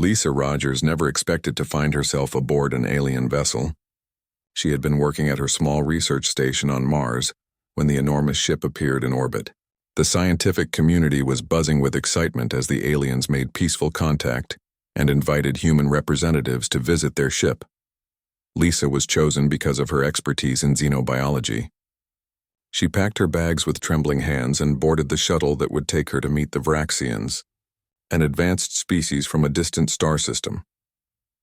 Lisa Rogers never expected to find herself aboard an alien vessel. She had been working at her small research station on Mars when the enormous ship appeared in orbit. The scientific community was buzzing with excitement as the aliens made peaceful contact and invited human representatives to visit their ship. Lisa was chosen because of her expertise in xenobiology. She packed her bags with trembling hands and boarded the shuttle that would take her to meet the Vraxians, an advanced species from a distant star system.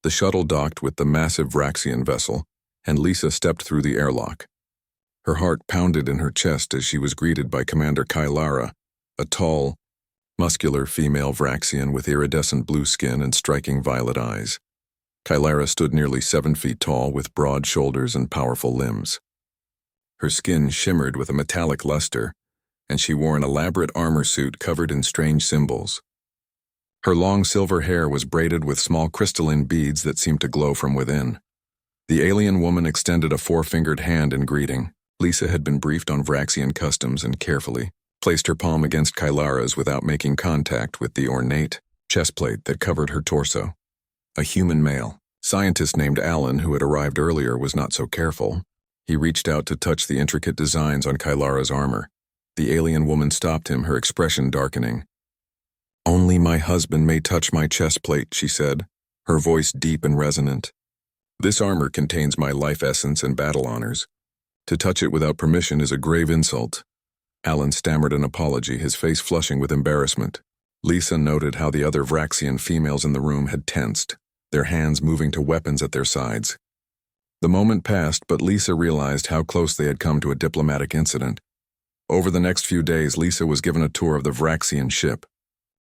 The shuttle docked with the massive Vraxian vessel, and Lisa stepped through the airlock. Her heart pounded in her chest as she was greeted by Commander Kylara, a tall, muscular female Vraxian with iridescent blue skin and striking violet eyes. Kylara stood nearly 7 feet tall with broad shoulders and powerful limbs. Her skin shimmered with a metallic luster, and she wore an elaborate armor suit covered in strange symbols. Her long silver hair was braided with small crystalline beads that seemed to glow from within. The alien woman extended a 4-fingered hand in greeting. Lisa had been briefed on Vraxian customs and carefully placed her palm against Kylara's without making contact with the ornate chestplate that covered her torso. A human male, scientist named Alan, who had arrived earlier, was not so careful. He reached out to touch the intricate designs on Kylara's armor. The alien woman stopped him, her expression darkening. "Only my husband may touch my chestplate," she said, her voice deep and resonant. "This armor contains my life essence and battle honors. To touch it without permission is a grave insult." Alan stammered an apology, his face flushing with embarrassment. Lisa noted how the other Vraxian females in the room had tensed, their hands moving to weapons at their sides. The moment passed, but Lisa realized how close they had come to a diplomatic incident. Over the next few days, Lisa was given a tour of the Vraxian ship.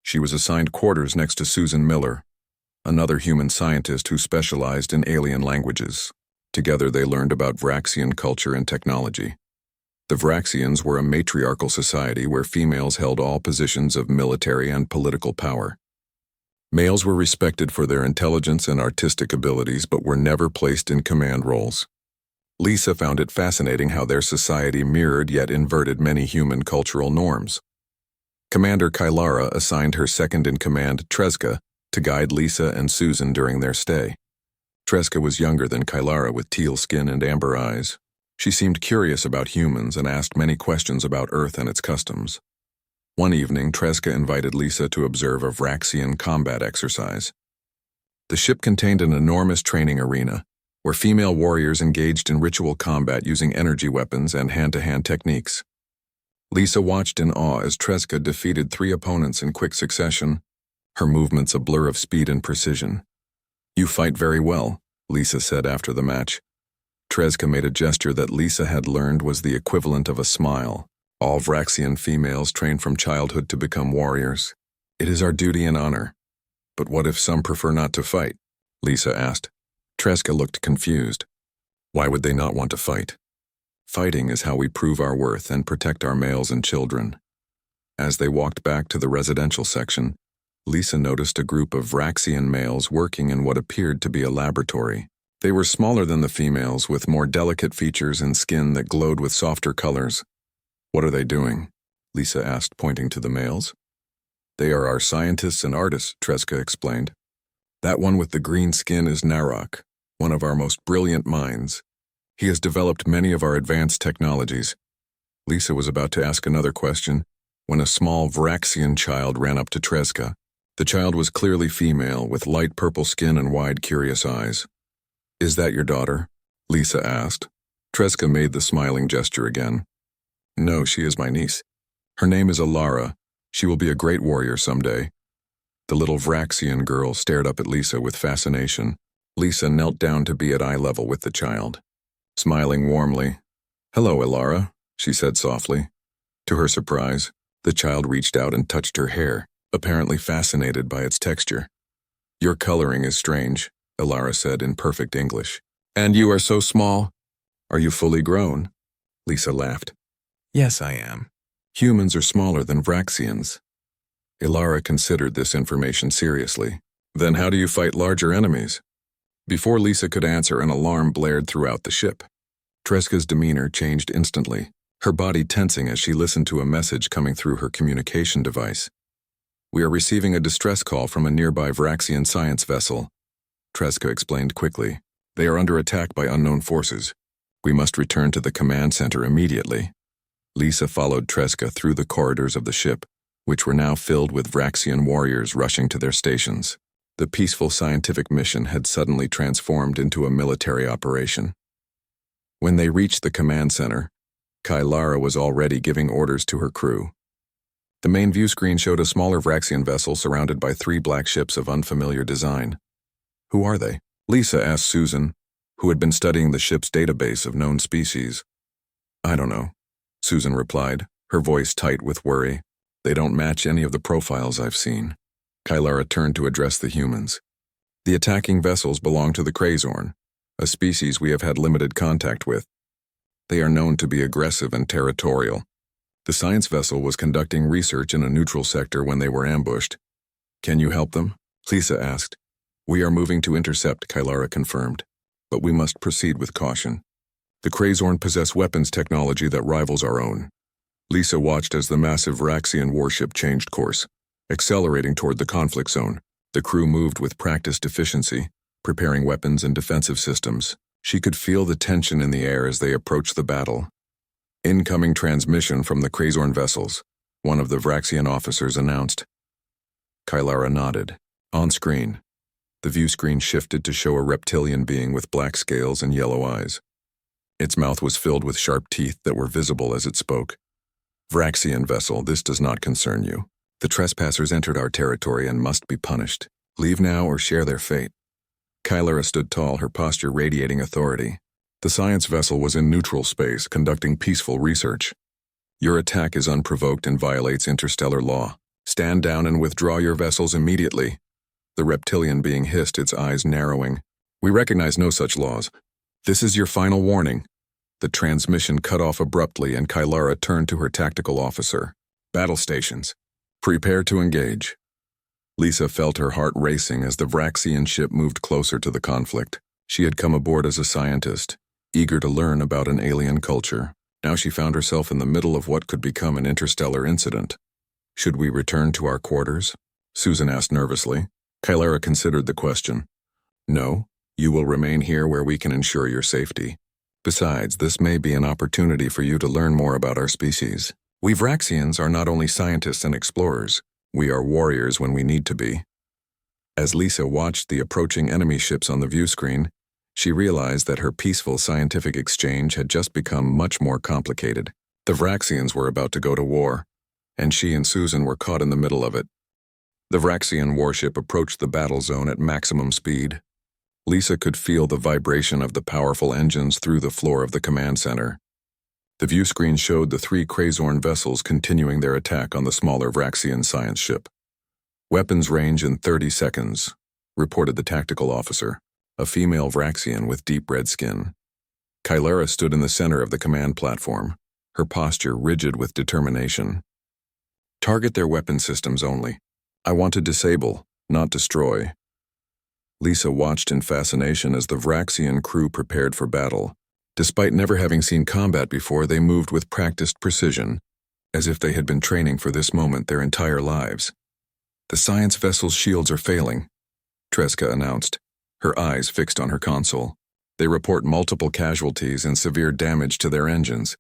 She was assigned quarters next to Susan Miller, another human scientist who specialized in alien languages. Together they learned about Vraxian culture and technology. The Vraxians were a matriarchal society where females held all positions of military and political power. Males were respected for their intelligence and artistic abilities but were never placed in command roles. Lisa found it fascinating how their society mirrored yet inverted many human cultural norms. Commander Kylara assigned her second-in-command, Treska, to guide Lisa and Susan during their stay. Treska was younger than Kylara with teal skin and amber eyes. She seemed curious about humans and asked many questions about Earth and its customs. One evening, Treska invited Lisa to observe a Vraxian combat exercise. The ship contained an enormous training arena, where female warriors engaged in ritual combat using energy weapons and hand-to-hand techniques. Lisa watched in awe as Treska defeated 3 opponents in quick succession, her movements a blur of speed and precision. "You fight very well," Lisa said after the match. Treska made a gesture that Lisa had learned was the equivalent of a smile. All Vraxian females train from childhood to become warriors. "It is our duty and honor. But what if some prefer not to fight?" Lisa asked. Treska looked confused. "Why would they not want to fight?" "Fighting is how we prove our worth and protect our males and children." As they walked back to the residential section, Lisa noticed a group of Vraxian males working in what appeared to be a laboratory. They were smaller than the females, with more delicate features and skin that glowed with softer colors. "What are they doing?" Lisa asked, pointing to the males. "They are our scientists and artists," Treska explained. "That one with the green skin is Narok, one of our most brilliant minds. He has developed many of our advanced technologies." Lisa was about to ask another question when a small Vraxian child ran up to Treska. The child was clearly female, with light purple skin and wide, curious eyes. "Is that your daughter?" Lisa asked. Treska made the smiling gesture again. "No, she is my niece. Her name is Alara. She will be a great warrior someday." The little Vraxian girl stared up at Lisa with fascination. Lisa knelt down to be at eye level with the child. Smiling warmly, "Hello, Alara," she said softly. To her surprise, the child reached out and touched her hair, apparently fascinated by its texture. "Your coloring is strange," Alara said in perfect English. "And you are so small. Are you fully grown?" Lisa laughed. "Yes, I am. Humans are smaller than Vraxians." Alara considered this information seriously. "Then how do you fight larger enemies?" Before Lisa could answer, an alarm blared throughout the ship. Treska's demeanor changed instantly, her body tensing as she listened to a message coming through her communication device. We are receiving a distress call from a nearby Vraxian science vessel, Tresca explained quickly. They are under attack by unknown forces. We must return to the command center immediately. Lisa followed Tresca through the corridors of the ship, which were now filled with Vraxian warriors rushing to their stations. The peaceful scientific mission had suddenly transformed into a military operation. When they reached the command center, Kylara was already giving orders to her crew. The main view screen showed a smaller Vraxian vessel surrounded by 3 black ships of unfamiliar design. Who are they? Lisa asked Susan, who had been studying the ship's database of known species. I don't know, Susan replied, her voice tight with worry. They don't match any of the profiles I've seen. Kylara turned to address the humans. The attacking vessels belong to the Crazorn, a species we have had limited contact with. They are known to be aggressive and territorial. The science vessel was conducting research in a neutral sector when they were ambushed. Can you help them? Lisa asked. We are moving to intercept, Kylara confirmed, but we must proceed with caution. The Crazorn possess weapons technology that rivals our own. Lisa watched as the massive Vraxian warship changed course, accelerating toward the conflict zone. The crew moved with practiced efficiency, preparing weapons and defensive systems. She could feel the tension in the air as they approached the battle. Incoming transmission from the Crazorn vessels, one of the Vraxian officers announced. Kylara nodded. On screen, the view screen shifted to show a reptilian being with black scales and yellow eyes. Its mouth was filled with sharp teeth that were visible as it spoke. Vraxian vessel, this does not concern you. The trespassers entered our territory and must be punished. Leave now or share their fate. Kylara stood tall, her posture radiating authority. The science vessel was in neutral space, conducting peaceful research. Your attack is unprovoked and violates interstellar law. Stand down and withdraw your vessels immediately. The reptilian being hissed, its eyes narrowing. We recognize no such laws. This is your final warning. The transmission cut off abruptly and Kylara turned to her tactical officer. Battle stations. Prepare to engage. Lisa felt her heart racing as the Vraxian ship moved closer to the conflict. She had come aboard as a scientist, eager to learn about an alien culture. Now she found herself in the middle of what could become an interstellar incident. Should we return to our quarters? Susan asked nervously. Kylara considered the question. No, you will remain here where we can ensure your safety. Besides, this may be an opportunity for you to learn more about our species. We Vraxians are not only scientists and explorers, we are warriors when we need to be. As Lisa watched the approaching enemy ships on the view screen, she realized that her peaceful scientific exchange had just become much more complicated. The Vraxians were about to go to war, and she and Susan were caught in the middle of it. The Vraxian warship approached the battle zone at maximum speed. Lisa could feel the vibration of the powerful engines through the floor of the command center. The view screen showed the 3 Crazorn vessels continuing their attack on the smaller Vraxian science ship. Weapons range in 30 seconds, reported the tactical officer, a female Vraxian with deep red skin. Kylara stood in the center of the command platform, her posture rigid with determination. Target their weapon systems only. I want to disable, not destroy. Lisa watched in fascination as the Vraxian crew prepared for battle. Despite never having seen combat before, they moved with practiced precision, as if they had been training for this moment their entire lives. The science vessel's shields are failing, Tresca announced, her eyes fixed on her console. They report multiple casualties and severe damage to their engines.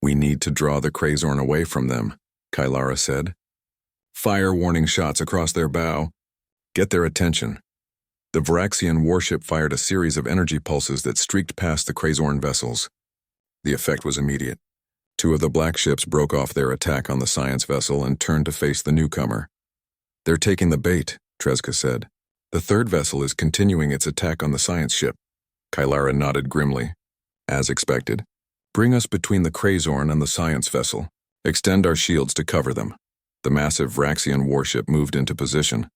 We need to draw the Crazorn away from them, Kylara said. Fire warning shots across their bow. Get their attention. The Vraxian warship fired a series of energy pulses that streaked past the Crazorn vessels. The effect was immediate. 2 of the black ships broke off their attack on the science vessel and turned to face the newcomer. They're taking the bait, Tresca said. The 3rd vessel is continuing its attack on the science ship. Kylara nodded grimly. As expected. Bring us between the Crazorn and the science vessel. Extend our shields to cover them. The massive Vraxian warship moved into position,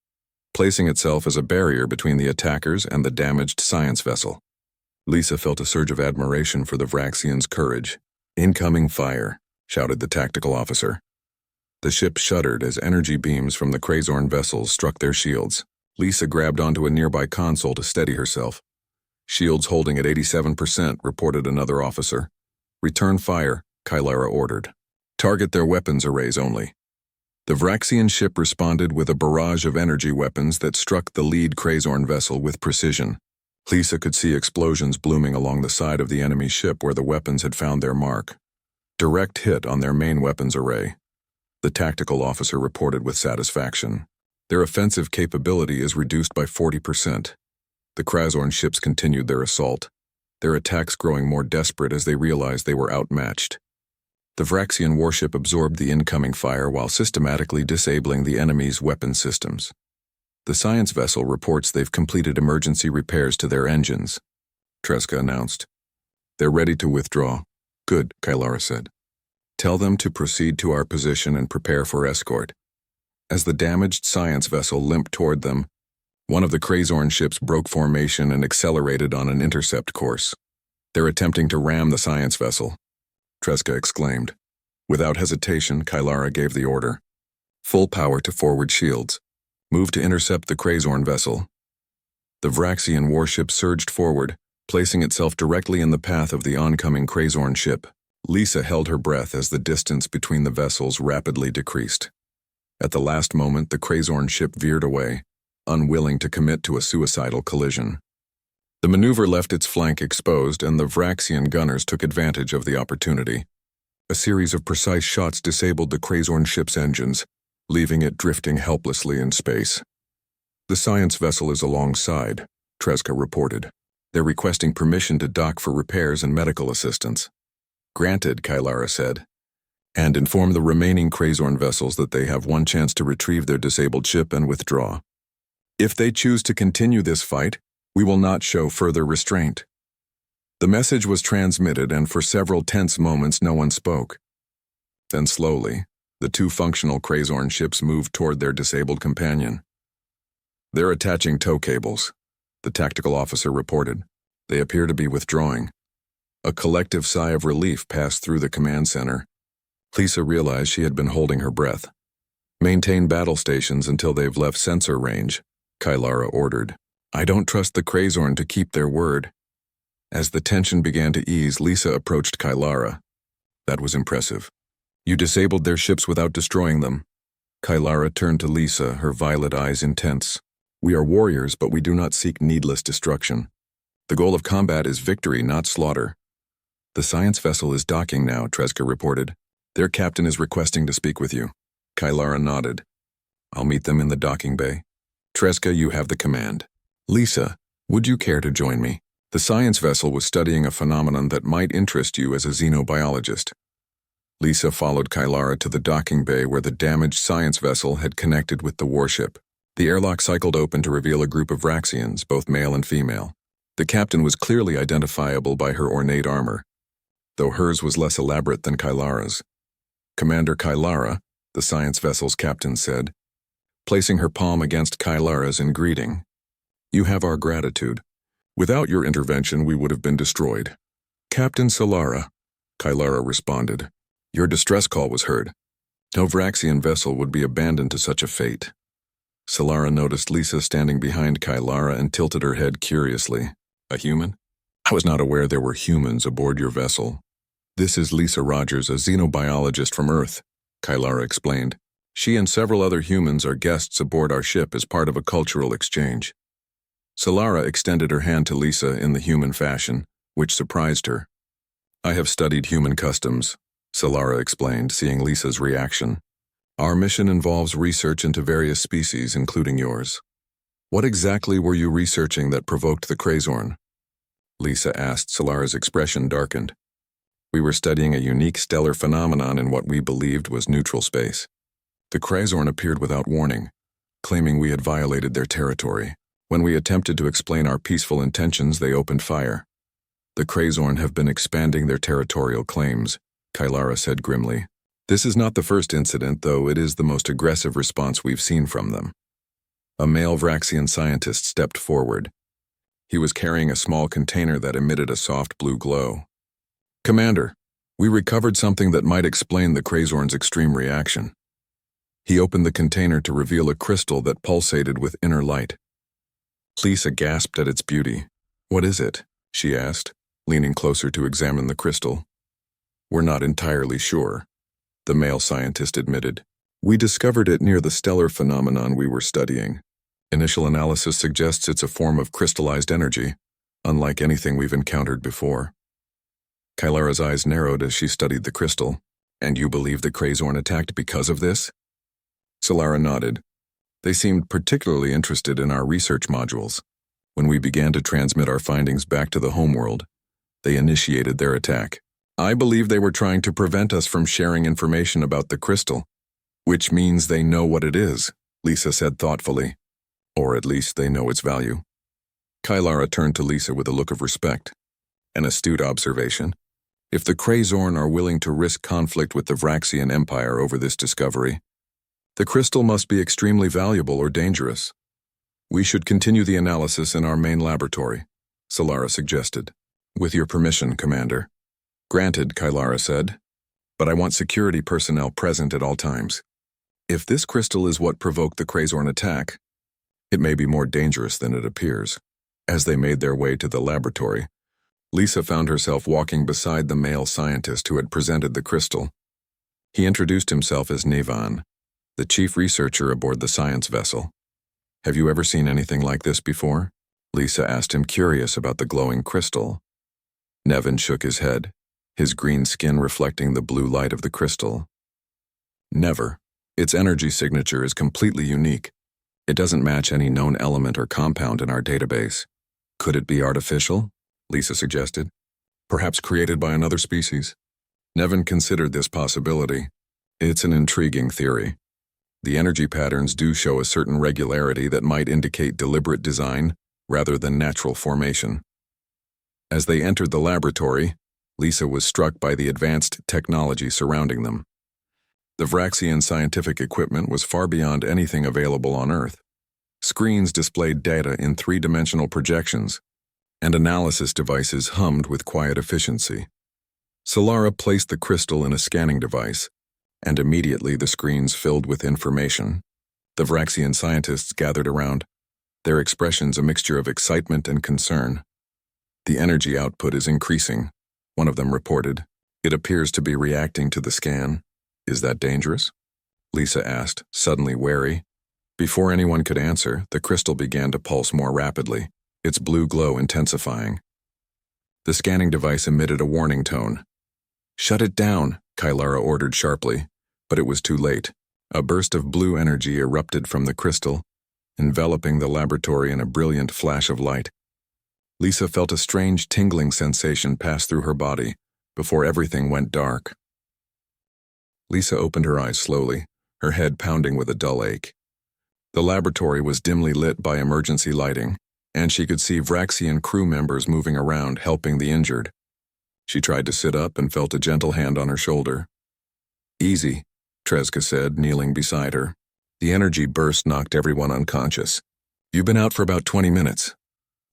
placing itself as a barrier between the attackers and the damaged science vessel. Lisa felt a surge of admiration for the Vraxians' courage. Incoming fire, shouted the tactical officer. The ship shuddered as energy beams from the Crazorn vessels struck their shields. Lisa grabbed onto a nearby console to steady herself. Shields holding at 87%, reported another officer. Return fire, Kylara ordered. Target their weapons arrays only. The Vraxian ship responded with a barrage of energy weapons that struck the lead Krazorn vessel with precision. Lisa could see explosions blooming along the side of the enemy ship where the weapons had found their mark. Direct hit on their main weapons array. The tactical officer reported with satisfaction. Their offensive capability is reduced by 40%. The Krazorn ships continued their assault, their attacks growing more desperate as they realized they were outmatched. The Vraxian warship absorbed the incoming fire while systematically disabling the enemy's weapon systems. The science vessel reports they've completed emergency repairs to their engines, Tresca announced. They're ready to withdraw. Good, Kylara said. Tell them to proceed to our position and prepare for escort. As the damaged science vessel limped toward them, one of the Krazorn ships broke formation and accelerated on an intercept course. They're attempting to ram the science vessel, Tresca exclaimed. Without hesitation, Kylara gave the order. Full power to forward shields. Move to intercept the Krazorn vessel. The Vraxian warship surged forward, placing itself directly in the path of the oncoming Krazorn ship. Lisa held her breath as the distance between the vessels rapidly decreased. At the last moment, the Krazorn ship veered away, unwilling to commit to a suicidal collision. The maneuver left its flank exposed, and the Vraxian gunners took advantage of the opportunity. A series of precise shots disabled the Krazorn ship's engines, leaving it drifting helplessly in space. The science vessel is alongside, Tresca reported. They're requesting permission to dock for repairs and medical assistance. Granted, Kylara said. And inform the remaining Krazorn vessels that they have one chance to retrieve their disabled ship and withdraw. If they choose to continue this fight, we will not show further restraint. The message was transmitted, and for several tense moments no one spoke. Then slowly, the two functional Krazorn ships moved toward their disabled companion. They're attaching tow cables, the tactical officer reported. They appear to be withdrawing. A collective sigh of relief passed through the command center. Lisa realized she had been holding her breath. Maintain battle stations until they've left sensor range, Kylara ordered. I don't trust the Krazorn to keep their word. As the tension began to ease, Lisa approached Kylara. That was impressive. You disabled their ships without destroying them. Kylara turned to Lisa, her violet eyes intense. We are warriors, but we do not seek needless destruction. The goal of combat is victory, not slaughter. The science vessel is docking now, Tresca reported. Their captain is requesting to speak with you. Kylara nodded. I'll meet them in the docking bay. Tresca, you have the command. Lisa, would you care to join me? The science vessel was studying a phenomenon that might interest you as a xenobiologist. Lisa followed Kylara to the docking bay where the damaged science vessel had connected with the warship. The airlock cycled open to reveal a group of Vraxians, both male and female. The captain was clearly identifiable by her ornate armor, though hers was less elaborate than Kylara's. Commander Kylara, the science vessel's captain said, placing her palm against Kylara's in greeting. You have our gratitude. Without your intervention, we would have been destroyed. Captain Solara, Kylara responded. Your distress call was heard. No Vraxian vessel would be abandoned to such a fate. Solara noticed Lisa standing behind Kylara and tilted her head curiously. A human? I was not aware there were humans aboard your vessel. This is Lisa Rogers, a xenobiologist from Earth, Kylara explained. She and several other humans are guests aboard our ship as part of a cultural exchange. Solara extended her hand to Lisa in the human fashion, which surprised her. I have studied human customs, Solara explained, seeing Lisa's reaction. Our mission involves research into various species, including yours. What exactly were you researching that provoked the Krazorn? Lisa asked. Solara's expression darkened. We were studying a unique stellar phenomenon in what we believed was neutral space. The Krazorn appeared without warning, claiming we had violated their territory. When we attempted to explain our peaceful intentions, they opened fire. The Krazorn have been expanding their territorial claims, Kylara said grimly. This is not the first incident, though it is the most aggressive response we've seen from them. A male Vraxian scientist stepped forward. He was carrying a small container that emitted a soft blue glow. Commander, we recovered something that might explain the Krazorn's extreme reaction. He opened the container to reveal a crystal that pulsated with inner light. Lisa gasped at its beauty. What is it? She asked, leaning closer to examine the crystal. We're not entirely sure, the male scientist admitted. We discovered it near the stellar phenomenon we were studying. Initial analysis suggests it's a form of crystallized energy, unlike anything we've encountered before. Kylara's eyes narrowed as she studied the crystal. And you believe the Krazorn attacked because of this? Solara nodded. They seemed particularly interested in our research modules. When we began to transmit our findings back to the homeworld, they initiated their attack. I believe they were trying to prevent us from sharing information about the crystal, which means they know what it is, Lisa said thoughtfully. Or at least they know its value. Kylara turned to Lisa with a look of respect. An astute observation. If the Krazorn are willing to risk conflict with the Vraxian Empire over this discovery, the crystal must be extremely valuable or dangerous. We should continue the analysis in our main laboratory, Solara suggested. With your permission, Commander. Granted, Kylara said, but I want security personnel present at all times. If this crystal is what provoked the Krazorn attack, it may be more dangerous than it appears. As they made their way to the laboratory, Lisa found herself walking beside the male scientist who had presented the crystal. He introduced himself as Nevan, the chief researcher aboard the science vessel. Have you ever seen anything like this before? Lisa asked him, curious about the glowing crystal. Nevan shook his head, his green skin reflecting the blue light of the crystal. Never. Its energy signature is completely unique. It doesn't match any known element or compound in our database. Could it be artificial? Lisa suggested. Perhaps created by another species. Nevan considered this possibility. It's an intriguing theory. The energy patterns do show a certain regularity that might indicate deliberate design rather than natural formation. As they entered the laboratory, Lisa was struck by the advanced technology surrounding them. The Vraxian scientific equipment was far beyond anything available on Earth. Screens displayed data in three-dimensional projections, and analysis devices hummed with quiet efficiency. Solara placed the crystal in a scanning device, and immediately the screens filled with information. The Vraxian scientists gathered around, their expressions a mixture of excitement and concern. The energy output is increasing, one of them reported. It appears to be reacting to the scan. Is that dangerous? Lisa asked, suddenly wary. Before anyone could answer, the crystal began to pulse more rapidly, its blue glow intensifying. The scanning device emitted a warning tone. Shut it down, Kylara ordered sharply, but it was too late. A burst of blue energy erupted from the crystal, enveloping the laboratory in a brilliant flash of light. Lisa felt a strange tingling sensation pass through her body before everything went dark. Lisa opened her eyes slowly, her head pounding with a dull ache. The laboratory was dimly lit by emergency lighting, and she could see Vraxian crew members moving around helping the injured. She tried to sit up and felt a gentle hand on her shoulder. Easy, Treska said, kneeling beside her. The energy burst knocked everyone unconscious. You've been out for about 20 minutes.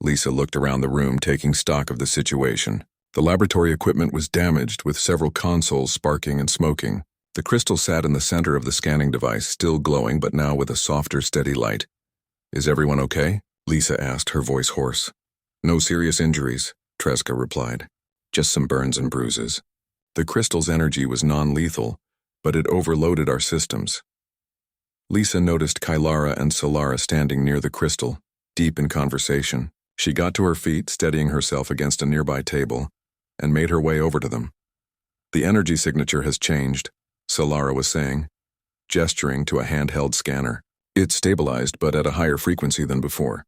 Lisa looked around the room, taking stock of the situation. The laboratory equipment was damaged, with several consoles sparking and smoking. The crystal sat in the center of the scanning device, still glowing but now with a softer, steady light. Is everyone okay? Lisa asked, her voice hoarse. No serious injuries, Treska replied. Just some burns and bruises. The crystal's energy was non-lethal, but it overloaded our systems. Lisa noticed Kylara and Solara standing near the crystal, deep in conversation. She got to her feet, steadying herself against a nearby table, and made her way over to them. The energy signature has changed, Solara was saying, gesturing to a handheld scanner. It's stabilized, but at a higher frequency than before.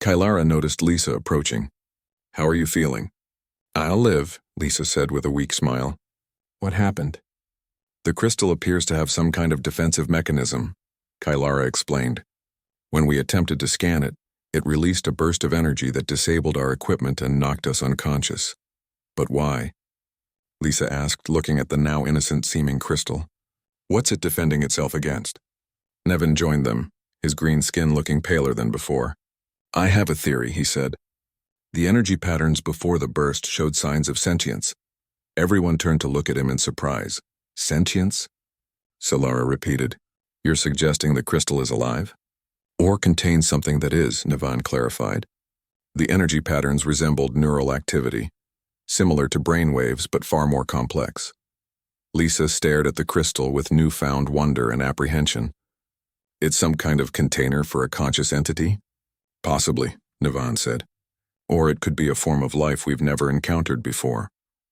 Kylara noticed Lisa approaching. How are you feeling? I'll live, Lisa said with a weak smile. What happened? The crystal appears to have some kind of defensive mechanism, Kylara explained. When we attempted to scan it, it released a burst of energy that disabled our equipment and knocked us unconscious. But why? Lisa asked, looking at the now innocent-seeming crystal. What's it defending itself against? Nevan joined them, his green skin looking paler than before. I have a theory, he said. The energy patterns before the burst showed signs of sentience. Everyone turned to look at him in surprise. Sentience? Solara repeated. You're suggesting the crystal is alive? Or contains something that is, Nevan clarified. The energy patterns resembled neural activity, similar to brain waves but far more complex. Lisa stared at the crystal with newfound wonder and apprehension. It's some kind of container for a conscious entity? Possibly, Nivan said. Or it could be a form of life we've never encountered before,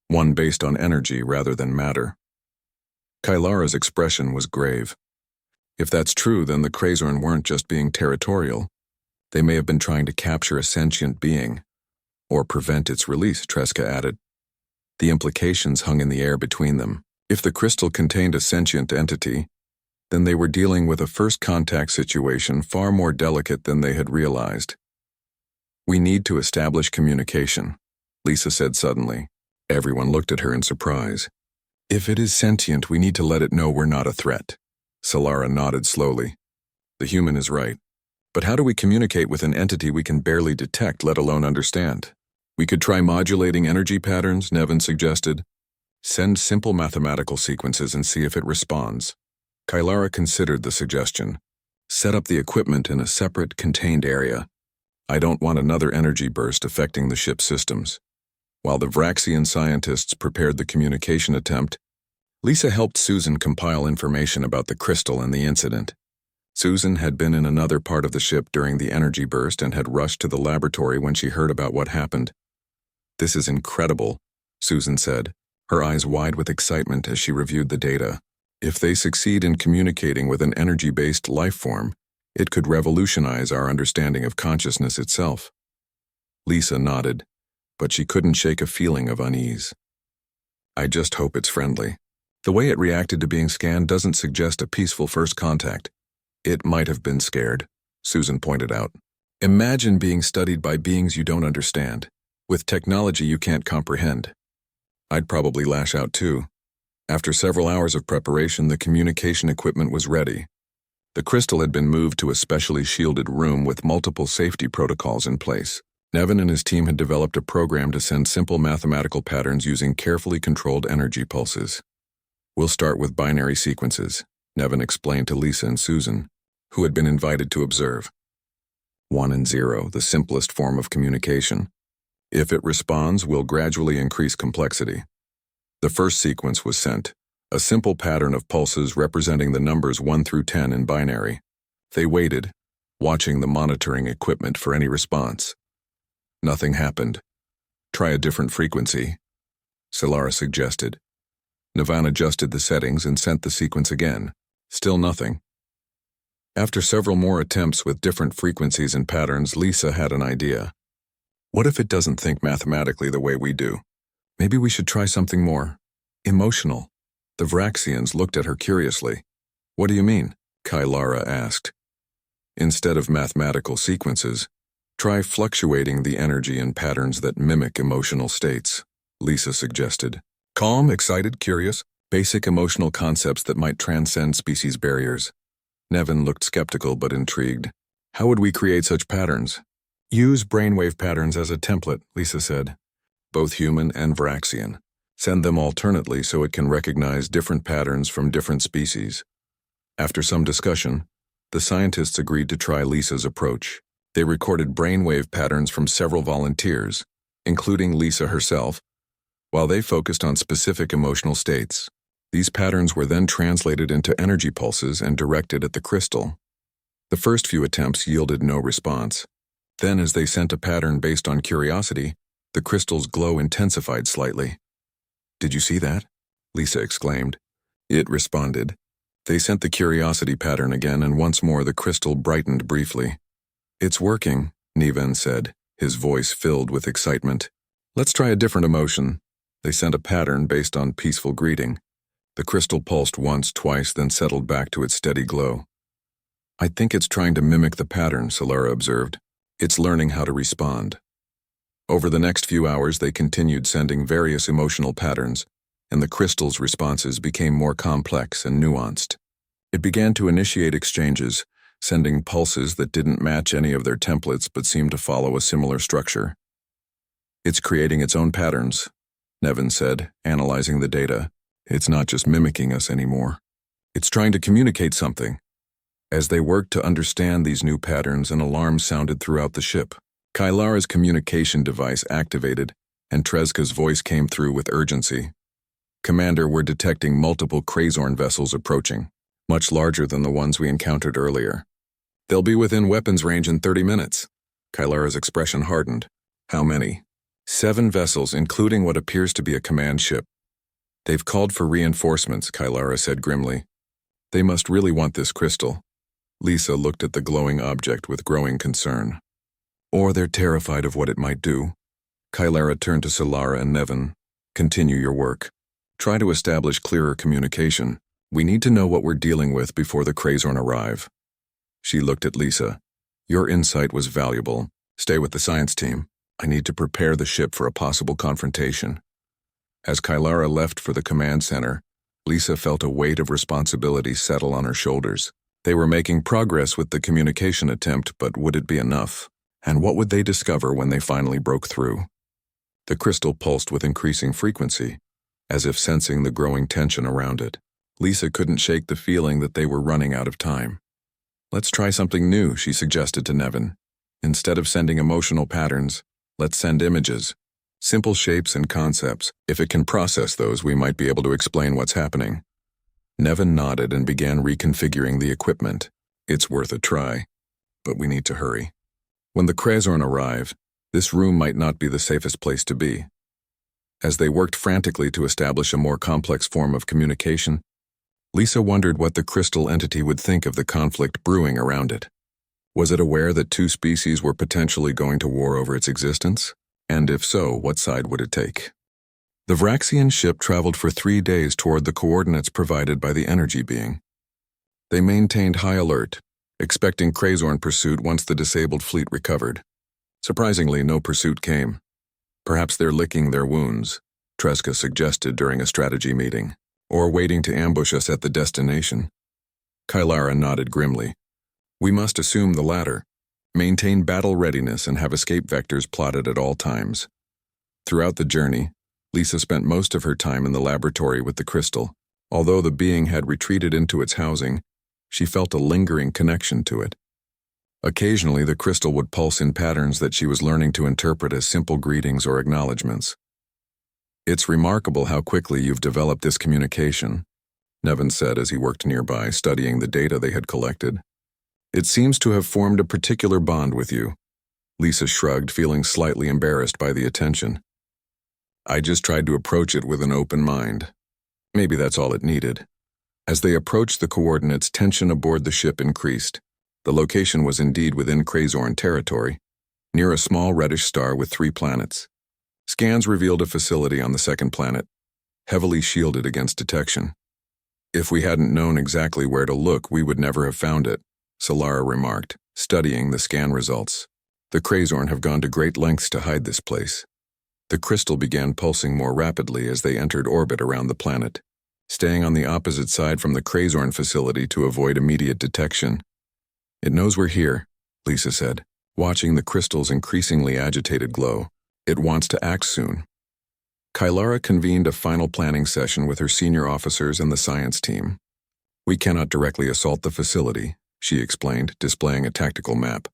one based on energy rather than matter. Kailara's expression was grave. If that's true, then the Krazorn weren't just being territorial. They may have been trying to capture a sentient being, or prevent its release, Treska added. The implications hung in the air between them. If the crystal contained a sentient entity, then they were dealing with a first-contact situation far more delicate than they had realized. We need to establish communication, Lisa said suddenly. Everyone looked at her in surprise. If it is sentient, we need to let it know we're not a threat. Solara nodded slowly. The human is right. But how do we communicate with an entity we can barely detect, let alone understand? We could try modulating energy patterns, Nevin suggested. Send simple mathematical sequences and see if it responds. Kailara considered the suggestion. Set up the equipment in a separate, contained area. I don't want another energy burst affecting the ship's systems. While the Vraxian scientists prepared the communication attempt, Lisa helped Susan compile information about the crystal and the incident. Susan had been in another part of the ship during the energy burst and had rushed to the laboratory when she heard about what happened. This is incredible, Susan said, her eyes wide with excitement as she reviewed the data. If they succeed in communicating with an energy-based life form, it could revolutionize our understanding of consciousness itself. Lisa nodded, but she couldn't shake a feeling of unease. I just hope it's friendly. The way it reacted to being scanned doesn't suggest a peaceful first contact. It might have been scared, Susan pointed out. Imagine being studied by beings you don't understand, with technology you can't comprehend. I'd probably lash out too. After several hours of preparation, the communication equipment was ready. The crystal had been moved to a specially shielded room with multiple safety protocols in place. Nevin and his team had developed a program to send simple mathematical patterns using carefully controlled energy pulses. We'll start with binary sequences, Nevin explained to Lisa and Susan, who had been invited to observe. 1 and 0, the simplest form of communication. If it responds, we'll gradually increase complexity. The first sequence was sent, a simple pattern of pulses representing the numbers 1 through 10 in binary. They waited, watching the monitoring equipment for any response. Nothing happened. Try a different frequency, Solara suggested. Nivan adjusted the settings and sent the sequence again. Still nothing. After several more attempts with different frequencies and patterns, Lisa had an idea. What if it doesn't think mathematically the way we do? Maybe we should try something more emotional. The Vraxians looked at her curiously. What do you mean? Kailara asked. Instead of mathematical sequences, try fluctuating the energy in patterns that mimic emotional states, Lisa suggested. Calm, excited, curious, basic emotional concepts that might transcend species barriers. Nevin looked skeptical but intrigued. How would we create such patterns? Use brainwave patterns as a template, Lisa said. Both human and Vraxian. Send them alternately so it can recognize different patterns from different species. After some discussion, the scientists agreed to try Lisa's approach. They recorded brainwave patterns from several volunteers, including Lisa herself, while they focused on specific emotional states. These patterns were then translated into energy pulses and directed at the crystal. The first few attempts yielded no response. Then, as they sent a pattern based on curiosity, the crystal's glow intensified slightly. Did you see that? Lisa exclaimed. It responded. They sent the curiosity pattern again, and once more the crystal brightened briefly. It's working, Nivan said, his voice filled with excitement. Let's try a different emotion. They sent a pattern based on peaceful greeting. The crystal pulsed once, twice, then settled back to its steady glow. I think it's trying to mimic the pattern, Solara observed. It's learning how to respond. Over the next few hours, they continued sending various emotional patterns, and the crystal's responses became more complex and nuanced. It began to initiate exchanges, sending pulses that didn't match any of their templates but seemed to follow a similar structure. It's creating its own patterns, Nevin said, analyzing the data. It's not just mimicking us anymore. It's trying to communicate something. As they worked to understand these new patterns, an alarm sounded throughout the ship. Kailara's communication device activated, and Treska's voice came through with urgency. Commander, we're detecting multiple Krazorn vessels approaching, much larger than the ones we encountered earlier. They'll be within weapons range in 30 minutes. Kylara's expression hardened. How many? 7 vessels, including what appears to be a command ship. They've called for reinforcements, Kylara said grimly. They must really want this crystal. Lisa looked at the glowing object with growing concern. Or they're terrified of what it might do. Kylara turned to Solara and Nevin. Continue your work. Try to establish clearer communication. We need to know what we're dealing with before the Krazorn arrive. She looked at Lisa. Your insight was valuable. Stay with the science team. I need to prepare the ship for a possible confrontation. As Kylara left for the command center, Lisa felt a weight of responsibility settle on her shoulders. They were making progress with the communication attempt, but would it be enough? And what would they discover when they finally broke through? The crystal pulsed with increasing frequency, as if sensing the growing tension around it. Lisa couldn't shake the feeling that they were running out of time. Let's try something new, she suggested to Nevin. Instead of sending emotional patterns, let's send images. Simple shapes and concepts. If it can process those, we might be able to explain what's happening. Nevin nodded and began reconfiguring the equipment. It's worth a try, but we need to hurry. When the Krazorn arrived, this room might not be the safest place to be. As they worked frantically to establish a more complex form of communication, Lisa wondered what the crystal entity would think of the conflict brewing around it. Was it aware that 2 species were potentially going to war over its existence? And if so, what side would it take? The Vraxian ship traveled for 3 days toward the coordinates provided by the energy being. They maintained high alert, expecting Krazorn pursuit once the disabled fleet recovered. Surprisingly, no pursuit came. Perhaps they're licking their wounds, Tresca suggested during a strategy meeting, or waiting to ambush us at the destination. Kylara nodded grimly. We must assume the latter. Maintain battle readiness and have escape vectors plotted at all times. Throughout the journey, Lisa spent most of her time in the laboratory with the crystal. Although the being had retreated into its housing, she felt a lingering connection to it. Occasionally, the crystal would pulse in patterns that she was learning to interpret as simple greetings or acknowledgments. It's remarkable how quickly you've developed this communication, Nevin said as he worked nearby, studying the data they had collected. It seems to have formed a particular bond with you. Lisa shrugged, feeling slightly embarrassed by the attention. I just tried to approach it with an open mind. Maybe that's all it needed. As they approached the coordinates, tension aboard the ship increased. The location was indeed within Krazorn territory, near a small reddish star with 3 planets. Scans revealed a facility on the 2nd planet, heavily shielded against detection. If we hadn't known exactly where to look, we would never have found it, Solara remarked, studying the scan results. The Krazorn have gone to great lengths to hide this place. The crystal began pulsing more rapidly as they entered orbit around the planet, staying on the opposite side from the Krazorn facility to avoid immediate detection. It knows we're here, Lisa said, watching the crystal's increasingly agitated glow. It wants to act soon. Kylara convened a final planning session with her senior officers and the science team. We cannot directly assault the facility, she explained, displaying a tactical map.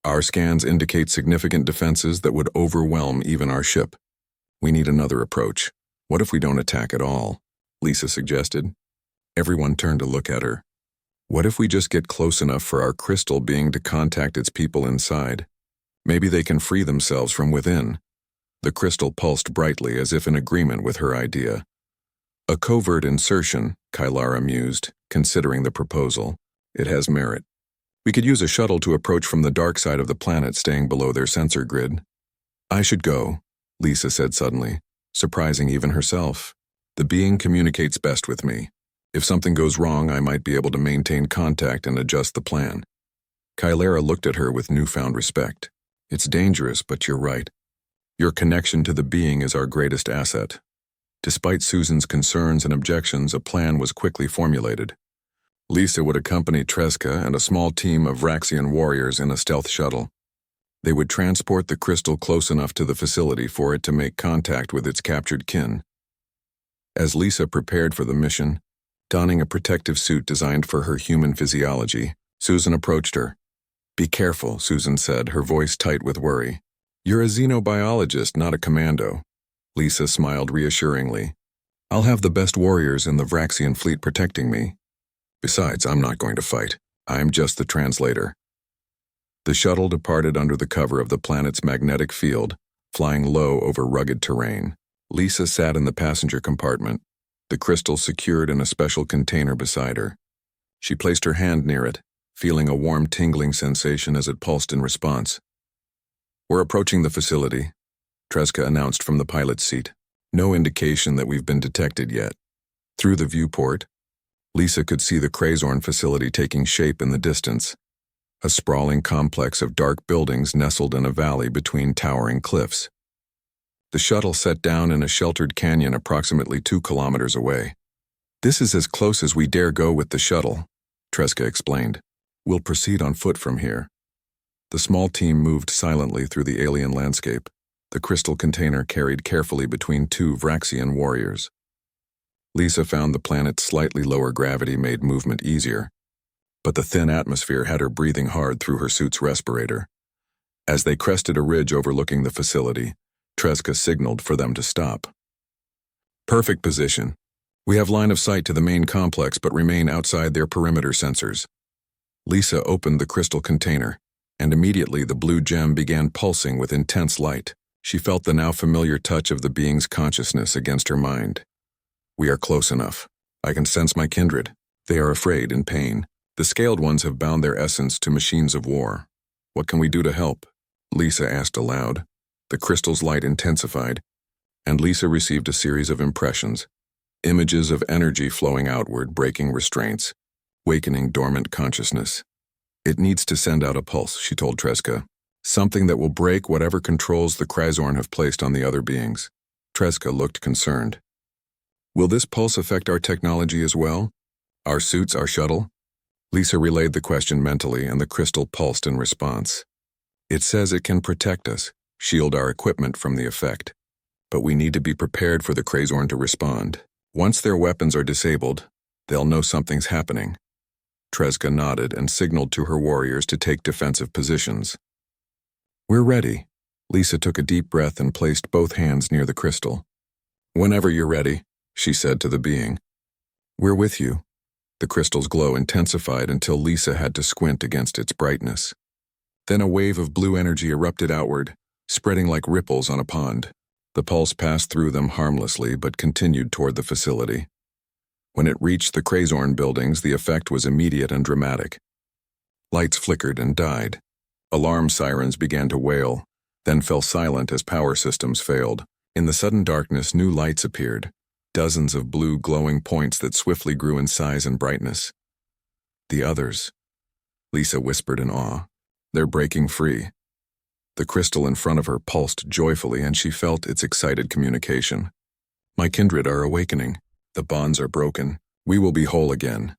Our scans indicate significant defenses that would overwhelm even our ship. We need another approach. What if we don't attack at all? Lisa suggested. Everyone turned to look at her. What if we just get close enough for our crystal being to contact its people inside? Maybe they can free themselves from within. The crystal pulsed brightly as if in agreement with her idea. A covert insertion, Kylara mused, considering the proposal. It has merit. We could use a shuttle to approach from the dark side of the planet, staying below their sensor grid. I should go, Lisa said suddenly, surprising even herself. The being communicates best with me. If something goes wrong, I might be able to maintain contact and adjust the plan. Kylara looked at her with newfound respect. It's dangerous, but you're right. Your connection to the being is our greatest asset. Despite Susan's concerns and objections, a plan was quickly formulated. Lisa would accompany Tresca and a small team of Vraxian warriors in a stealth shuttle. They would transport the crystal close enough to the facility for it to make contact with its captured kin. As Lisa prepared for the mission, donning a protective suit designed for her human physiology, Susan approached her. Be careful, Susan said, her voice tight with worry. You're a xenobiologist, not a commando. Lisa smiled reassuringly. I'll have the best warriors in the Vraxian fleet protecting me. Besides, I'm not going to fight. I'm just the translator. The shuttle departed under the cover of the planet's magnetic field, flying low over rugged terrain. Lisa sat in the passenger compartment, the crystal secured in a special container beside her. She placed her hand near it, feeling a warm tingling sensation as it pulsed in response. "We're approaching the facility," Tresca announced from the pilot's seat. "No indication that we've been detected yet." Through the viewport, Lisa could see the Krazorn facility taking shape in the distance, a sprawling complex of dark buildings nestled in a valley between towering cliffs. The shuttle set down in a sheltered canyon approximately 2 kilometers away. "This is as close as we dare go with the shuttle," Tresca explained. "We'll proceed on foot from here." The small team moved silently through the alien landscape, the crystal container carried carefully between 2 Vraxian warriors. Lisa found the planet's slightly lower gravity made movement easier, but the thin atmosphere had her breathing hard through her suit's respirator. As they crested a ridge overlooking the facility, Tresca signaled for them to stop. "Perfect position. We have line of sight to the main complex but remain outside their perimeter sensors." Lisa opened the crystal container, and immediately the blue gem began pulsing with intense light. She felt the now familiar touch of the being's consciousness against her mind. "We are close enough. I can sense my kindred. They are afraid and pain. The scaled ones have bound their essence to machines of war. What can we do to help?" Lisa asked aloud. The crystal's light intensified, and Lisa received a series of impressions, images of energy flowing outward, breaking restraints, wakening dormant consciousness. "It needs to send out a pulse," she told Tresca. "Something that will break whatever controls the Krazorn have placed on the other beings." Tresca looked concerned. "Will this pulse affect our technology as well? Our suits, our shuttle?" Lisa relayed the question mentally, and the crystal pulsed in response. "It says it can protect us, shield our equipment from the effect. But we need to be prepared for the Krazorn to respond. Once their weapons are disabled, they'll know something's happening." Tresca nodded and signaled to her warriors to take defensive positions. "We're ready." Lisa took a deep breath and placed both hands near the crystal. "Whenever you're ready," she said to the being. "We're with you." The crystal's glow intensified until Lisa had to squint against its brightness. Then a wave of blue energy erupted outward, spreading like ripples on a pond. The pulse passed through them harmlessly but continued toward the facility. When it reached the Krazorn buildings, the effect was immediate and dramatic. Lights flickered and died. Alarm sirens began to wail, then fell silent as power systems failed. In the sudden darkness, new lights appeared, dozens of blue glowing points that swiftly grew in size and brightness. "The others," Lisa whispered in awe. "They're breaking free." The crystal in front of her pulsed joyfully, and she felt its excited communication. "My kindred are awakening. The bonds are broken. We will be whole again."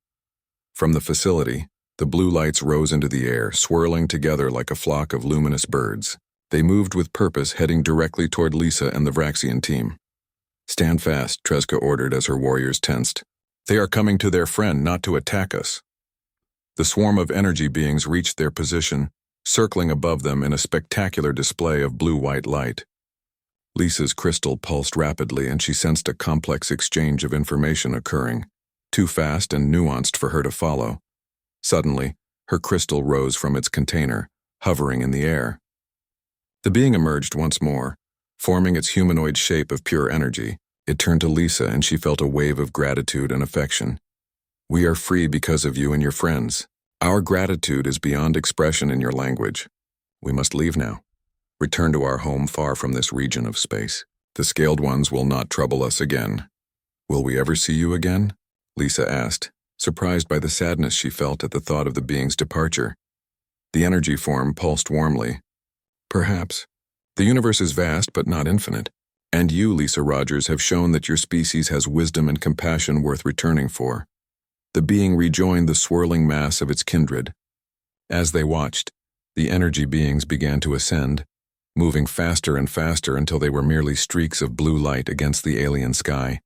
From the facility, the blue lights rose into the air, swirling together like a flock of luminous birds. They moved with purpose, heading directly toward Lisa and the Vraxian team. "Stand fast," Tresca ordered as her warriors tensed. "They are coming to their friend, not to attack us." The swarm of energy beings reached their position, circling above them in a spectacular display of blue-white light. Lisa's crystal pulsed rapidly, and she sensed a complex exchange of information occurring, too fast and nuanced for her to follow. Suddenly, her crystal rose from its container, hovering in the air. The being emerged once more, forming its humanoid shape of pure energy. It turned to Lisa, and she felt a wave of gratitude and affection. "We are free because of you and your friends. Our gratitude is beyond expression in your language. We must leave now. Return to our home far from this region of space. The scaled ones will not trouble us again." "Will we ever see you again?" Lisa asked, surprised by the sadness she felt at the thought of the being's departure. The energy form pulsed warmly. "Perhaps. The universe is vast but not infinite. And you, Lisa Rogers, have shown that your species has wisdom and compassion worth returning for." The being rejoined the swirling mass of its kindred. As they watched, the energy beings began to ascend, moving faster and faster until they were merely streaks of blue light against the alien sky.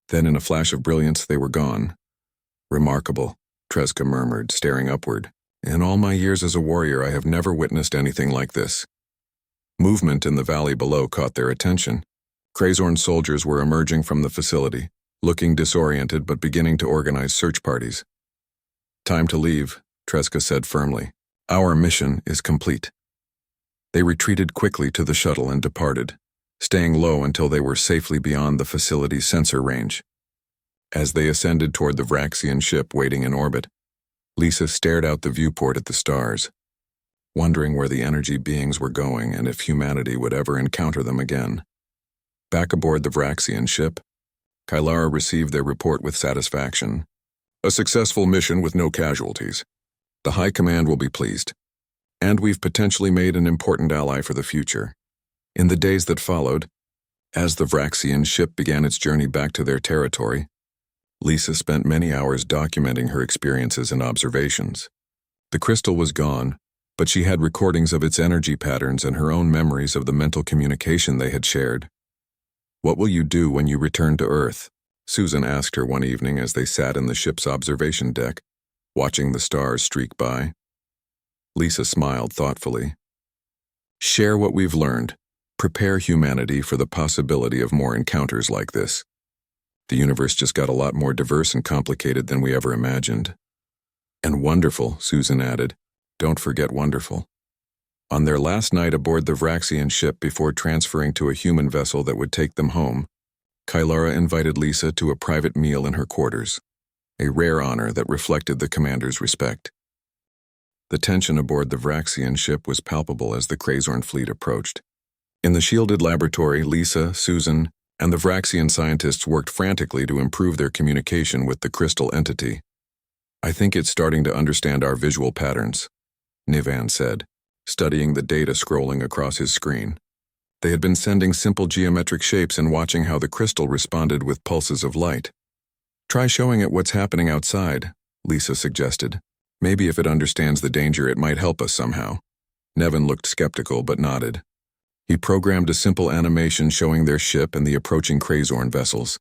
Then in a flash of brilliance, they were gone. "Remarkable," Tresca murmured, staring upward. "In all my years as a warrior, I have never witnessed anything like this." Movement in the valley below caught their attention. Krazorn soldiers were emerging from the facility, looking disoriented but beginning to organize search parties. "Time to leave," Tresca said firmly. "Our mission is complete." They retreated quickly to the shuttle and departed, staying low until they were safely beyond the facility's sensor range. As they ascended toward the Vraxian ship waiting in orbit, Lisa stared out the viewport at the stars, wondering where the energy beings were going and if humanity would ever encounter them again. Back aboard the Vraxian ship, Kylara received their report with satisfaction. "A successful mission with no casualties. The High Command will be pleased. And we've potentially made an important ally for the future." In the days that followed, as the Vraxian ship began its journey back to their territory, Lisa spent many hours documenting her experiences and observations. The crystal was gone, but she had recordings of its energy patterns and her own memories of the mental communication they had shared. "What will you do when you return to Earth?" Susan asked her one evening as they sat in the ship's observation deck, watching the stars streak by. Lisa smiled thoughtfully. "Share what we've learned. Prepare humanity for the possibility of more encounters like this. The universe just got a lot more diverse and complicated than we ever imagined." "And wonderful," Susan added. "Don't forget wonderful." On their last night aboard the Vraxian ship before transferring to a human vessel that would take them home, Kylara invited Lisa to a private meal in her quarters, a rare honor that reflected the commander's respect. The tension aboard the Vraxian ship was palpable as the Krazorn fleet approached. In the shielded laboratory, Lisa, Susan, and the Vraxian scientists worked frantically to improve their communication with the crystal entity. "I think it's starting to understand our visual patterns," Nivan said, studying the data scrolling across his screen. They had been sending simple geometric shapes and watching how the crystal responded with pulses of light. "Try showing it what's happening outside," Lisa suggested. "Maybe if it understands the danger, it might help us somehow." Nevin looked skeptical but nodded. He programmed a simple animation showing their ship and the approaching Krazorn vessels.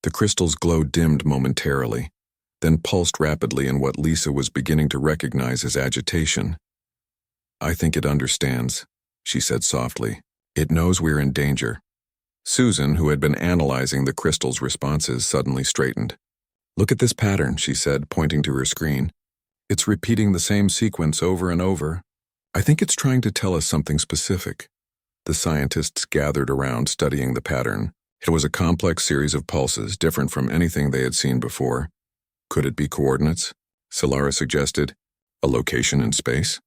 The crystal's glow dimmed momentarily, then pulsed rapidly in what Lisa was beginning to recognize as agitation. "I think it understands," she said softly. "It knows we're in danger." Susan, who had been analyzing the crystal's responses, suddenly straightened. "Look at this pattern," she said, pointing to her screen. "It's repeating the same sequence over and over. I think it's trying to tell us something specific." The scientists gathered around, studying the pattern. It was a complex series of pulses, different from anything they had seen before. "Could it be coordinates?" Solara suggested. "A location in space?"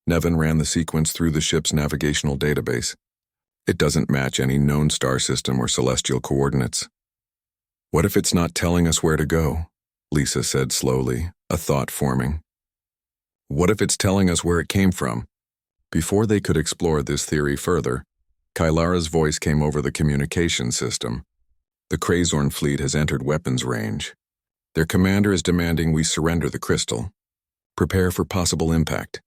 Nevin ran the sequence through the ship's navigational database. "It doesn't match any known star system or celestial coordinates." "What if it's not telling us where to go?" Lisa said slowly, a thought forming. "What if it's telling us where it came from?" Before they could explore this theory further, Kylara's voice came over the communication system. "The Krazorn fleet has entered weapons range. Their commander is demanding we surrender the crystal. Prepare for possible impact."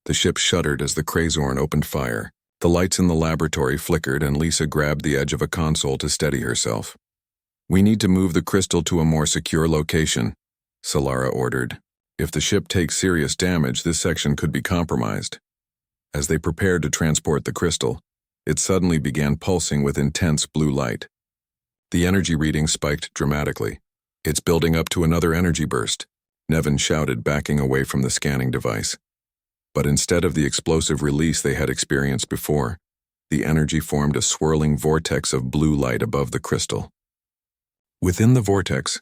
The ship shuddered as the Krazorn opened fire. The lights in the laboratory flickered and Lisa grabbed the edge of a console to steady herself. "We need to move the crystal to a more secure location," Solara ordered. "If the ship takes serious damage, this section could be compromised." As they prepared to transport the crystal, it suddenly began pulsing with intense blue light. The energy reading spiked dramatically. "It's building up to another energy burst," Nevin shouted, backing away from the scanning device. But instead of the explosive release they had experienced before, the energy formed a swirling vortex of blue light above the crystal. Within the vortex,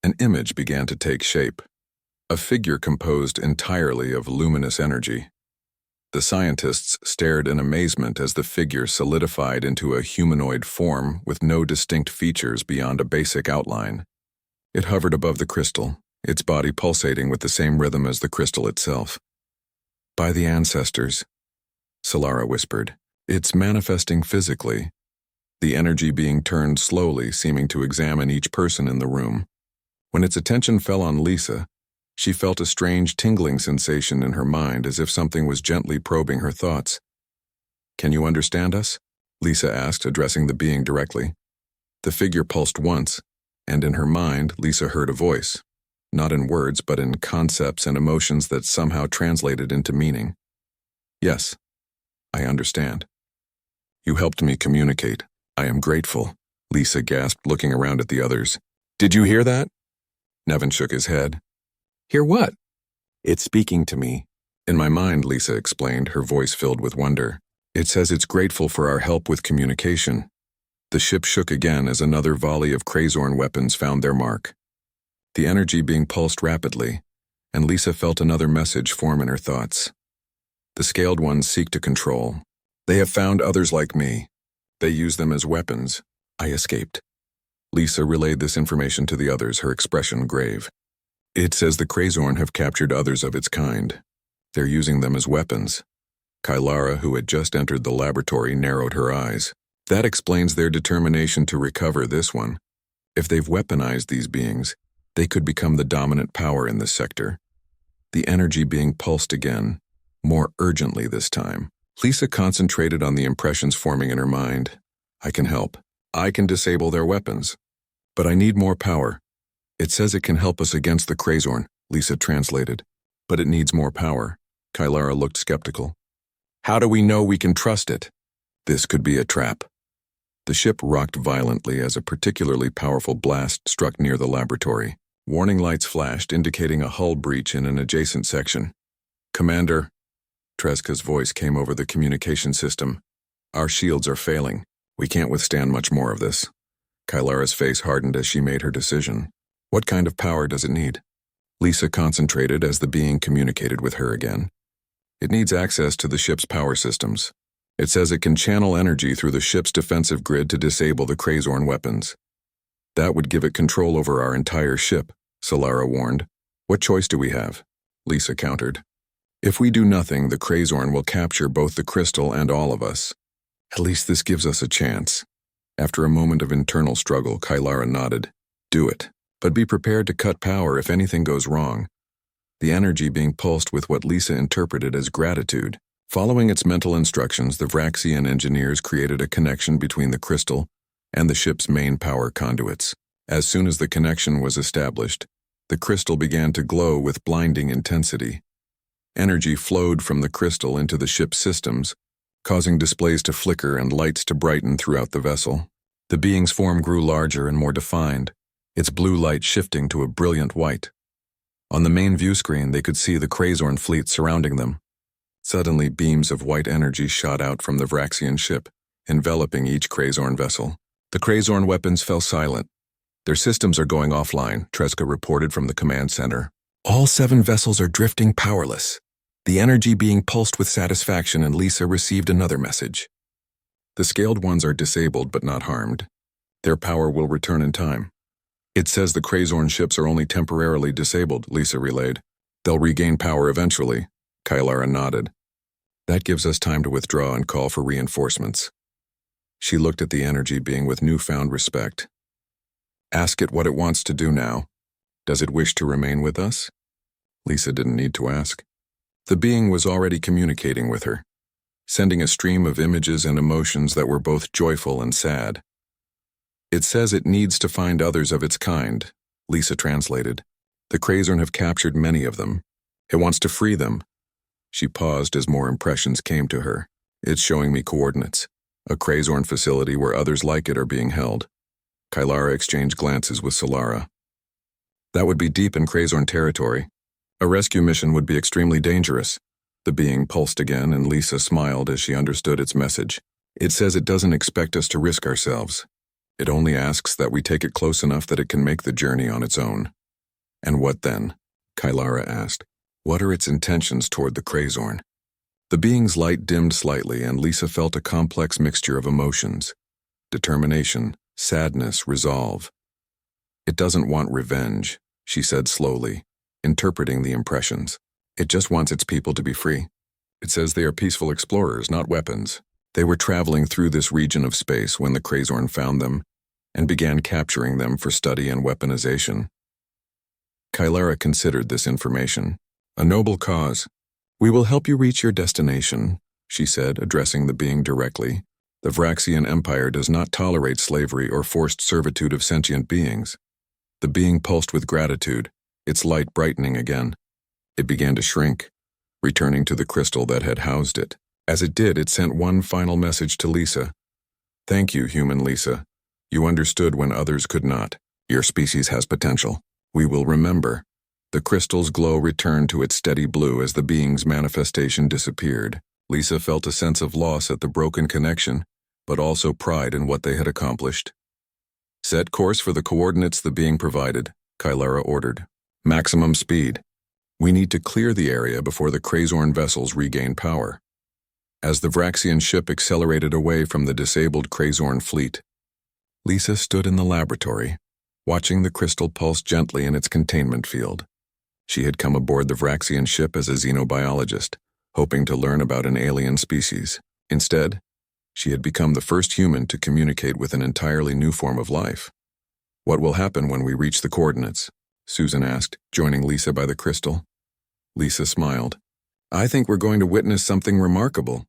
an image began to take shape, a figure composed entirely of luminous energy. The scientists stared in amazement as the figure solidified into a humanoid form with no distinct features beyond a basic outline. It hovered above the crystal, its body pulsating with the same rhythm as the crystal itself. "By the ancestors," Solara whispered. "It's manifesting physically, the energy being turned slowly, seeming to examine each person in the room. When its attention fell on Lisa, she felt a strange tingling sensation in her mind as if something was gently probing her thoughts. "Can you understand us?" Lisa asked, addressing the being directly. The figure pulsed once, and in her mind, Lisa heard a voice, not in words but in concepts and emotions that somehow translated into meaning. "Yes, I understand. You helped me communicate," I am grateful, Lisa gasped, looking around at the others. Did you hear that? Nevin shook his head. Hear what? It's speaking to me. In my mind, Lisa explained, her voice filled with wonder. It says it's grateful for our help with communication. The ship shook again as another volley of Crazorn weapons found their mark. The energy being pulsed rapidly, and Lisa felt another message form in her thoughts. The scaled ones seek to control. They have found others like me. They use them as weapons. I escaped. Lisa relayed this information to the others, her expression grave. It says the Crazorn have captured others of its kind. They're using them as weapons. Kylara, who had just entered the laboratory, narrowed her eyes. That explains their determination to recover this one. If they've weaponized these beings, they could become the dominant power in this sector. The energy being pulsed again, more urgently this time. Lisa concentrated on the impressions forming in her mind. I can help. I can disable their weapons. But I need more power. It says it can help us against the Crazorn, Lisa translated. But it needs more power. Kylara looked skeptical. How do we know we can trust it? This could be a trap. The ship rocked violently as a particularly powerful blast struck near the laboratory. Warning lights flashed, indicating a hull breach in an adjacent section. Commander, Tresca's voice came over the communication system. Our shields are failing. We can't withstand much more of this. Kylara's face hardened as she made her decision. What kind of power does it need? Lisa concentrated as the being communicated with her again. It needs access to the ship's power systems. It says it can channel energy through the ship's defensive grid to disable the Crazorn weapons. That would give it control over our entire ship, Solara warned. What choice do we have? Lisa countered. If we do nothing, the Crazorn will capture both the crystal and all of us. At least this gives us a chance. After a moment of internal struggle, Kylara nodded. Do it, but be prepared to cut power if anything goes wrong. The energy being pulsed with what Lisa interpreted as gratitude. Following its mental instructions, the Vraxian engineers created a connection between the crystal and the ship's main power conduits. As soon as the connection was established, the crystal began to glow with blinding intensity. Energy flowed from the crystal into the ship's systems, causing displays to flicker and lights to brighten throughout the vessel. The being's form grew larger and more defined, its blue light shifting to a brilliant white. On the main view screen, they could see the Crazorn fleet surrounding them. Suddenly, beams of white energy shot out from the Vraxian ship, enveloping each Crazorn vessel. The Crazorn weapons fell silent. Their systems are going offline, Tresca reported from the command center. All 7 vessels are drifting powerless. The energy being pulsed with satisfaction, and Lisa received another message. The scaled ones are disabled but not harmed. Their power will return in time. It says the Crazorn ships are only temporarily disabled, Lisa relayed. They'll regain power eventually. Kylara nodded. That gives us time to withdraw and call for reinforcements. She looked at the energy being with newfound respect. Ask it what it wants to do now. Does it wish to remain with us? Lisa didn't need to ask. The being was already communicating with her, sending a stream of images and emotions that were both joyful and sad. It says it needs to find others of its kind, Lisa translated. The Crazorn have captured many of them. It wants to free them. She paused as more impressions came to her. It's showing me coordinates. A Crazorn facility where others like it are being held. Kylara exchanged glances with Solara. That would be deep in Crazorn territory. A rescue mission would be extremely dangerous. The being pulsed again, and Lisa smiled as she understood its message. It says it doesn't expect us to risk ourselves. It only asks that we take it close enough that it can make the journey on its own. And what then? Kylara asked. What are its intentions toward the Crazorn? The being's light dimmed slightly, and Lisa felt a complex mixture of emotions. Determination, sadness, resolve. It doesn't want revenge, she said slowly, interpreting the impressions. It just wants its people to be free. It says they are peaceful explorers, not weapons. They were traveling through this region of space when the Crazorn found them and began capturing them for study and weaponization. Kylara considered this information. A noble cause. We will help you reach your destination, she said, addressing the being directly. The Vraxian Empire does not tolerate slavery or forced servitude of sentient beings. The being pulsed with gratitude, its light brightening again. It began to shrink, returning to the crystal that had housed it. As it did, it sent one final message to Lisa. Thank you, human Lisa. You understood when others could not. Your species has potential. We will remember. The crystal's glow returned to its steady blue as the being's manifestation disappeared. Lisa felt a sense of loss at the broken connection, but also pride in what they had accomplished. Set course for the coordinates the being provided, Kylara ordered. Maximum speed. We need to clear the area before the Krazorn vessels regain power. As the Vraxian ship accelerated away from the disabled Krazorn fleet, Lisa stood in the laboratory, watching the crystal pulse gently in its containment field. She had come aboard the Vraxian ship as a xenobiologist, hoping to learn about an alien species. Instead, she had become the first human to communicate with an entirely new form of life. What will happen when we reach the coordinates? Susan asked, joining Lisa by the crystal. Lisa smiled. I think we're going to witness something remarkable.